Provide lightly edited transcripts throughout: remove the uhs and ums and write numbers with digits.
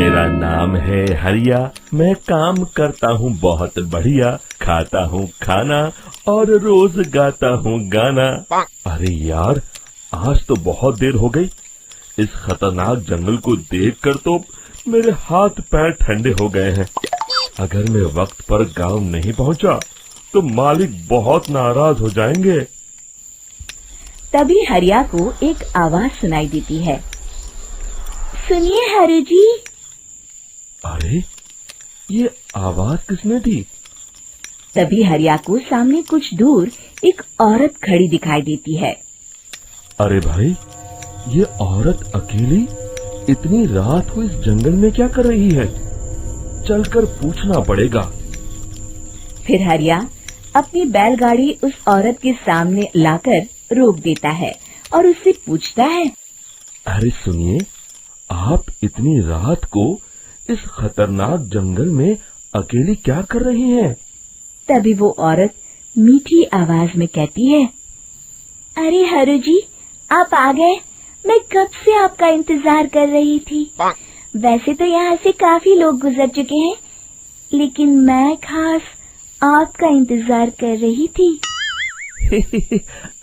मेरा नाम है हरिया, मैं काम करता हूँ बहुत बढ़िया, खाता हूँ खाना और रोज गाता हूँ गाना। अरे यार, आज तो बहुत देर हो गई। इस खतरनाक जंगल को देखकर तो मेरे हाथ पैर ठंडे हो गए हैं। अगर मैं वक्त पर गांव नहीं पहुंचा तो मालिक बहुत नाराज हो जाएंगे। तभी हरिया को एक आवाज सुनाई देती है। सुनिए हरु जी। अरे, ये आवाज किसने दी? तभी हरिया को सामने कुछ दूर एक औरत खड़ी दिखाई देती है। अरे भाई, ये औरत अकेली इतनी रात को इस जंगल में क्या कर रही है? चलकर पूछना पड़ेगा। फिर हरिया अपनी बैलगाड़ी उस औरत के सामने लाकर रोक देता है और उससे पूछता है। अरे सुनिए, आप इतनी रात को इस खतरनाक जंगल में अकेली क्या कर रही हैं? तभी वो औरत मीठी आवाज में कहती है। अरे हरु जी, आप आ गए। मैं कब से आपका इंतजार कर रही थी। वैसे तो यहाँ से काफी लोग गुजर चुके हैं, लेकिन मैं खास आपका इंतजार कर रही थी।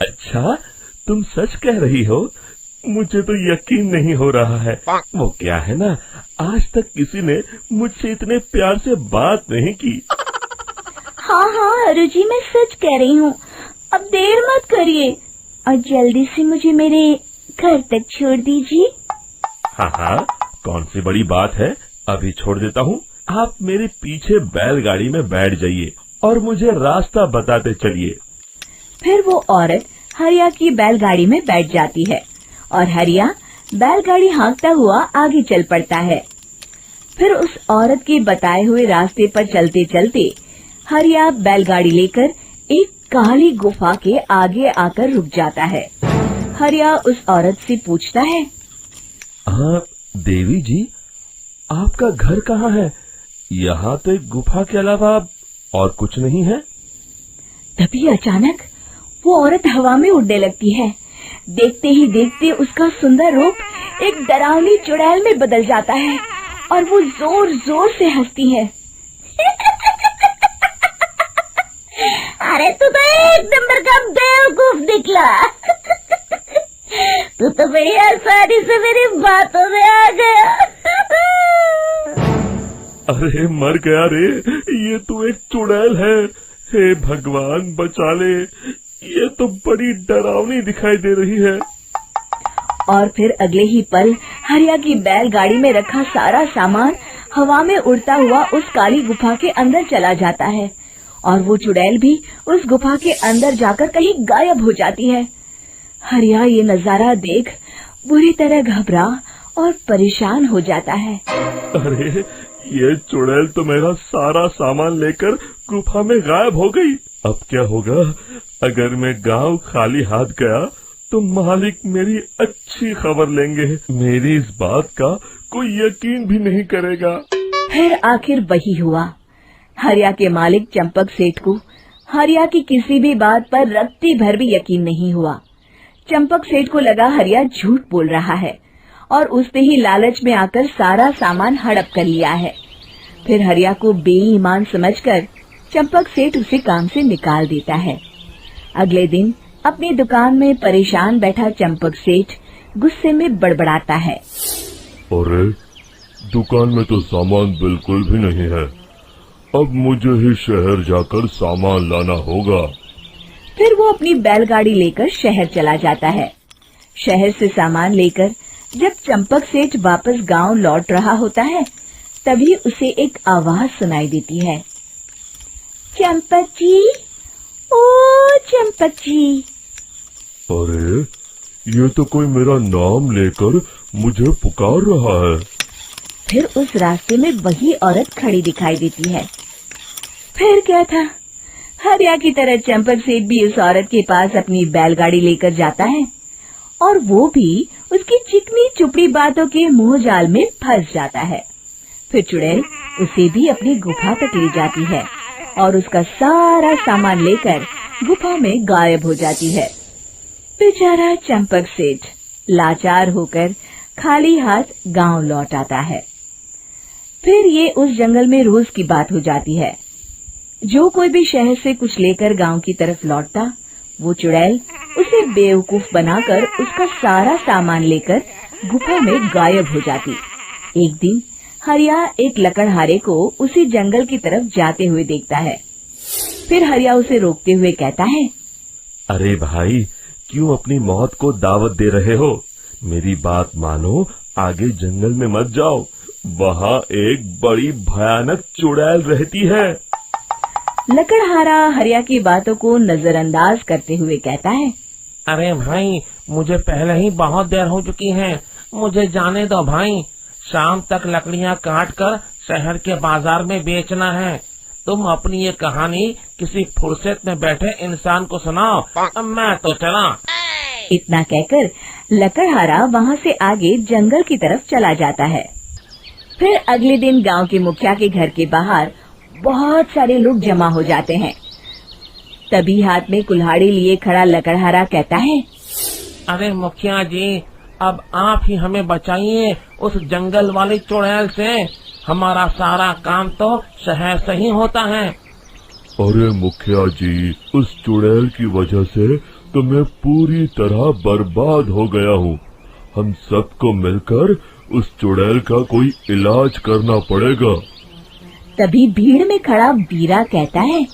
अच्छा, तुम सच कह रही हो? मुझे तो यकीन नहीं हो रहा है। वो क्या है ना, आज तक किसी ने मुझसे इतने प्यार से बात नहीं की। हाँ हाँ हरु जी, मैं सच कह रही हूँ। अब देर मत करिए और जल्दी से मुझे मेरे घर तक छोड़ दीजिए। हाँ हाँ, कौन सी बड़ी बात है, अभी छोड़ देता हूँ। आप मेरे पीछे बैलगाड़ी में बैठ जाइए और मुझे रास्ता बताते चलिए। फिर वो औरत हरिया की बैलगाड़ी में बैठ जाती है और हरिया बैलगाड़ी हाँकता हुआ आगे चल पड़ता है। फिर उस औरत के बताए हुए रास्ते पर चलते चलते हरिया बैलगाड़ी लेकर एक काली गुफा के आगे आकर रुक जाता है। हरिया उस औरत से पूछता है। हाँ देवी जी, आपका घर कहाँ है? यहाँ तो एक गुफा के अलावा और कुछ नहीं है। तभी अचानक वो औरत हवा में उड़ने लगती है। देखते ही देखते उसका सुंदर रूप एक डरावनी चुड़ैल में बदल जाता है और वो जोर जोर से हंसती है। अरे तू तो एक नंबर का बेवकूफ निकला। तू तो बड़ी आसानी से मेरी बातों में आ गया। अरे मर गया रे, ये तो एक चुड़ैल है। हे भगवान बचा ले, ये तो बड़ी डरावनी दिखाई दे रही है। और फिर अगले ही पल हरिया की बैलगाड़ी में रखा सारा सामान हवा में उड़ता हुआ उस काली गुफा के अंदर चला जाता है और वो चुड़ैल भी उस गुफा के अंदर जाकर कहीं गायब हो जाती है। हरिया ये नजारा देख बुरी तरह घबरा और परेशान हो जाता है। अरे, ये चुड़ैल तो मेरा सारा सामान लेकर गुफा में गायब हो गई। अब क्या होगा? अगर मैं गांव खाली हाथ गया तो मालिक मेरी अच्छी खबर लेंगे। मेरी इस बात का कोई यकीन भी नहीं करेगा। फिर आखिर वही हुआ। हरिया के मालिक चंपक सेठ को हरिया की किसी भी बात पर रत्ती भर भी यकीन नहीं हुआ। चंपक सेठ को लगा हरिया झूठ बोल रहा है और उसने ही लालच में आकर सारा सामान हड़प कर लिया है। फिर हरिया को बेईमान समझकर चंपक सेठ उसे काम से निकाल देता है। अगले दिन अपनी दुकान में परेशान बैठा चंपक सेठ गुस्से में बड़बड़ाता है। अरे, दुकान में तो सामान बिल्कुल भी नहीं है। अब मुझे ही शहर जाकर सामान लाना होगा। फिर वो अपनी बैलगाड़ी लेकर शहर चला जाता है। शहर से सामान लेकर जब चंपक सेठ वापस गांव लौट रहा होता है, तभी उसे एक आवाज सुनाई देती है। चंपक जी, ओ चंपक जी। अरे, ये तो कोई मेरा नाम लेकर मुझे पुकार रहा है। फिर उस रास्ते में वही औरत खड़ी दिखाई देती है। फिर क्या था, हरिया की तरह चंपक सेठ भी उस औरत के पास अपनी बैलगाड़ी लेकर जाता है और वो भी उसकी चिकनी चुपड़ी बातों के मुंह जाल में फंस जाता है। फिर चुड़ैल उसे भी अपनी गुफा तक ले जाती है और उसका सारा सामान लेकर गुफा में गायब हो जाती है। बेचारा चंपक सेठ लाचार होकर खाली हाथ गांव लौट आता है। फिर ये उस जंगल में रोज की बात हो जाती है। जो कोई भी शहर से कुछ लेकर गांव की तरफ लौटता, वो चुड़ैल उसे बेवकूफ बनाकर उसका सारा सामान लेकर गुफा में गायब हो जाती। एक दिन हरिया एक लकड़हारे को उसी जंगल की तरफ जाते हुए देखता है। फिर हरिया उसे रोकते हुए कहता है, अरे भाई, क्यों अपनी मौत को दावत दे रहे हो? मेरी बात मानो, आगे जंगल में मत जाओ, वहाँ एक बड़ी भयानक चुड़ैल रहती है। लकड़हारा हरिया की बातों को नजरअंदाज करते हुए कहता है, अरे भाई, मुझे पहले ही बहुत देर हो चुकी है, मुझे जाने दो भाई। शाम तक लकड़ियाँ काट कर शहर के बाजार में बेचना है। तुम अपनी ये कहानी किसी फुर्सत में बैठे इंसान को सुनाओ, मैं तो चला। इतना कहकर लकड़हारा वहाँ से आगे जंगल की तरफ चला जाता है। फिर अगले दिन गांव के मुखिया के घर के बाहर बहुत सारे लोग जमा हो जाते हैं। तभी हाथ में कुल्हाड़ी लिए खड़ा लकड़हारा कहता है, अरे मुखिया जी, अब आप ही हमें बचाइए उस जंगल वाली चुड़ैल से। हमारा सारा काम तो शहर से ही होता है। अरे मुखिया जी, उस चुड़ैल की वजह से तो मैं पूरी तरह बर्बाद हो गया हूँ। हम सबको मिलकर उस चुड़ैल का कोई इलाज करना पड़ेगा। तभी भीड़ में खड़ा वीरा कहता है,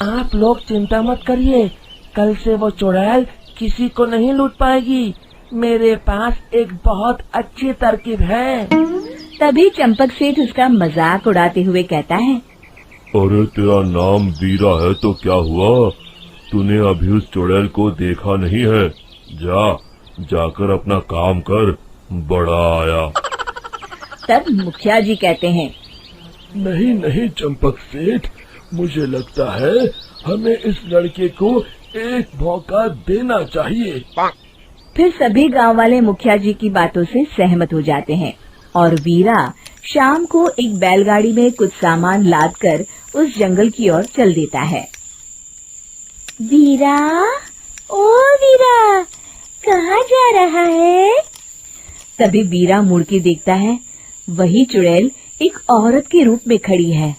आप लोग चिंता मत करिए, कल से वो चुड़ैल किसी को नहीं लूट पाएगी। मेरे पास एक बहुत अच्छी तरकीब है। तभी चंपक सेठ उसका मजाक उड़ाते हुए कहता है, अरे तेरा नाम वीरा है तो क्या हुआ? तूने अभी उस चुड़ैल को देखा नहीं है? जाकर अपना काम कर, बड़ा आया। तब मुखिया जी कहते हैं, नहीं नहीं चंपक सेठ, मुझे लगता है हमें इस लड़के को एक मौका देना चाहिए। फिर सभी गांव वाले मुखिया जी की बातों से सहमत हो जाते हैं और वीरा शाम को एक बैलगाड़ी में कुछ सामान लादकर उस जंगल की ओर चल देता है। वीरा, ओ वीरा, कहाँ जा रहा है? तभी वीरा मुड़ के देखता है, वही चुड़ैल एक औरत के रूप में खड़ी है।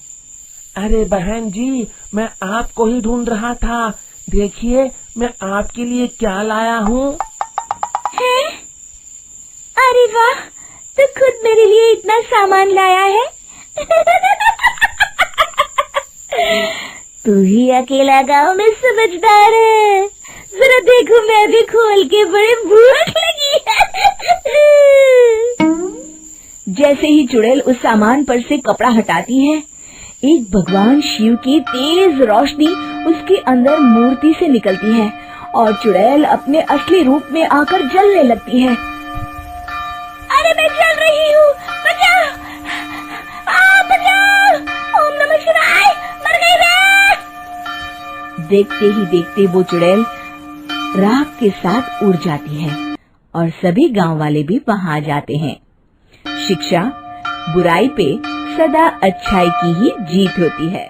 अरे बहन जी, मैं आपको ही ढूंढ रहा था। देखिए, मैं आपके लिए क्या लाया हूँ। अरे वाह, तो खुद मेरे लिए इतना सामान लाया है। तू ही अकेला गांव में समझदार है। जरा देखो, मैं भी खोल के, बड़े भूख लगी है। जैसे ही चुड़ैल उस सामान पर से कपड़ा हटाती है, एक भगवान शिव की तेज रोशनी उसके अंदर मूर्ति से निकलती है और चुड़ैल अपने असली रूप में आकर जलने लगती है। अरे मैं जल रही हूँ, बचाओ! बचाओ! ओम नमः शिवाय, मर गई मैं! देखते ही देखते वो चुड़ैल राख के साथ उड़ जाती है और सभी गांव वाले भी वहां आ जाते हैं। शिक्षा बुराई पे सदा अच्छाई की ही जीत होती है।